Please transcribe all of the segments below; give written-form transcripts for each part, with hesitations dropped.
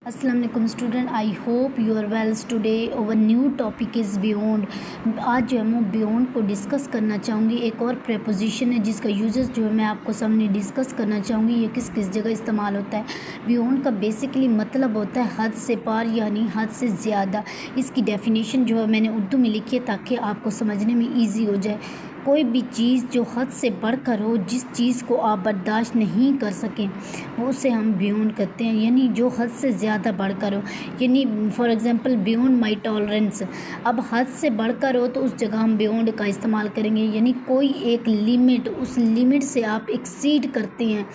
अस्सलाम वालेकुम student, I hope you are wells. Today over new topic is beyond. आज जो है मैं बियॉन्ड को डिस्कस करना चाहूँगी। एक और प्रेपोजिशन है जिसका यूजेस जो है मैं आपको सामने डिस्कस करना चाहूँगी। ये किस किस जगह इस्तेमाल होता है। बियॉन्ड का बेसिकली मतलब होता है हद से पार, यानी हद से ज़्यादा। इसकी डेफिनेशन जो है मैंने उर्दू में लिखी है ताकि आपको समझने में ईजी हो जाए। कोई भी चीज़ जो हद से बढ़कर हो, जिस चीज़ को आप बर्दाश्त नहीं कर सकें, वो उसे हम बियॉन्ड कहते हैं, यानी जो हद से ज़्यादा बढ़कर हो। यानी for example beyond my tolerance. अब हद से बढ़कर हो तो उस जगह हम बियॉन्ड का इस्तेमाल करेंगे। यानी कोई एक लिमिट, उस लिमिट से आप एक्सीड करते हैं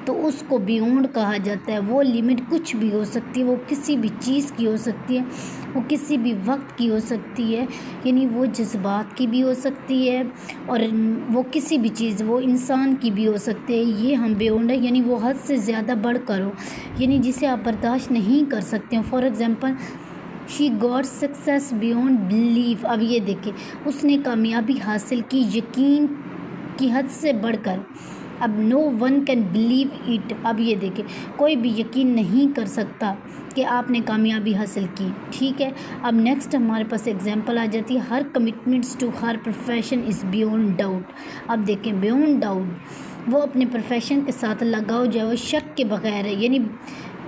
तो उसको बियॉन्ड कहा जाता है। वो लिमिट कुछ भी हो सकती है, वो किसी भी चीज़ की हो सकती है, वो किसी भी वक्त की हो सकती है, यानी वो जज्बात की भी हो सकती है, और वो किसी भी चीज़, वो इंसान की भी हो सकती है। ये हम बियॉन्ड है, यानी वो हद से ज़्यादा बढ़कर हो, यानी जिसे आप बर्दाश्त नहीं कर सकते हो। For example she got success beyond believe. अब ये देखिए, उसने कामयाबी हासिल की यकीन की हद से बढ़कर। अब no one can believe it. अब ये देखिए, कोई भी यकीन नहीं कर सकता कि आपने कामयाबी हासिल की। ठीक है, अब नेक्स्ट हमारे पास एग्जांपल आ जाती है, her commitments to her profession is beyond doubt. अब देखें, बियॉन्ड डाउट, वो अपने प्रोफेशन के साथ लगाव जो है वो शक के बगैर है। यानी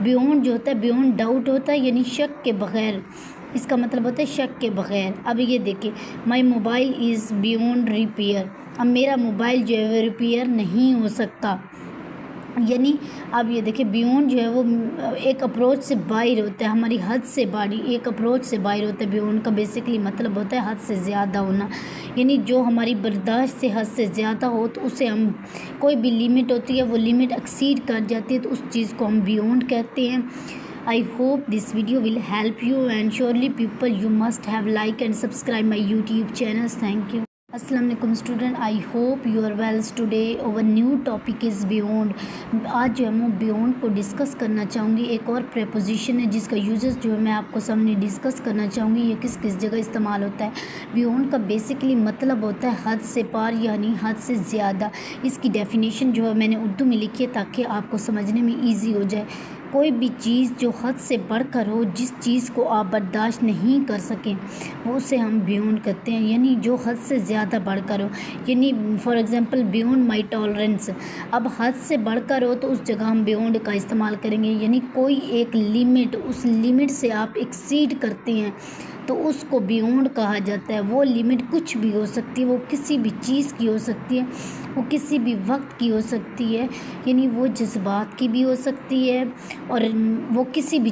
बियॉन्ड जो होता है, बियॉन्ड डाउट होता है, यानी शक के बगैर। इसका मतलब होता है शक के बगैर। अब ये देखिए, my mobile is beyond repair. अब मेरा मोबाइल जो है वो रिपेयर नहीं हो सकता। यानी अब ये देखिए, बियॉन्ड जो है वो एक अप्रोच से बाहर होता है, हमारी हद से बाहर, एक अप्रोच से बाहर होता है। बियॉन्ड का बेसिकली मतलब होता है हद से ज़्यादा होना, यानी जो हमारी बर्दाश्त से हद से ज़्यादा हो तो उसे हम, कोई भी लिमिट होती है वो लिमिट एक्सीड कर जाती है तो उस चीज़ को हम बियॉन्ड कहते हैं। I hope this video will help you, and surely people you must have like and subscribe my YouTube channels. Thank you. अस्सलाम वालेकुम student, I hope you are wells. Today over new topic is beyond. आज जो है मैं beyond को discuss करना चाहूँगी। एक और प्रेपोजिशन है जिसका यूजेस जो है मैं आपको सामने डिस्कस करना चाहूँगी। ये किस किस जगह इस्तेमाल होता है। बियॉन्ड का बेसिकली मतलब होता है हद से पार, यानी हद से ज़्यादा। इसकी डेफिनेशन जो है मैंने उर्दू में लिखी है ताकि आपको समझने में ईजी हो जाए। कोई भी चीज़ जो हद से बढ़कर हो, जिस चीज़ को आप बर्दाश्त नहीं कर सकें, वो उसे हम बियॉन्ड कहते हैं, यानी जो हद से ज़्यादा बढ़कर हो। यानी for example beyond my tolerance. अब हद से बढ़कर हो तो उस जगह हम बियॉन्ड का इस्तेमाल करेंगे। यानी कोई एक लिमिट, उस लिमिट से आप एक्सीड करते हैं तो उसको बियॉन्ड कहा जाता है। वो लिमिट कुछ भी हो सकती है, वो किसी भी चीज़ की हो सकती है, वो किसी भी वक्त की हो सकती है, यानी वो जज्बात की भी हो सकती है, और वो किसी भी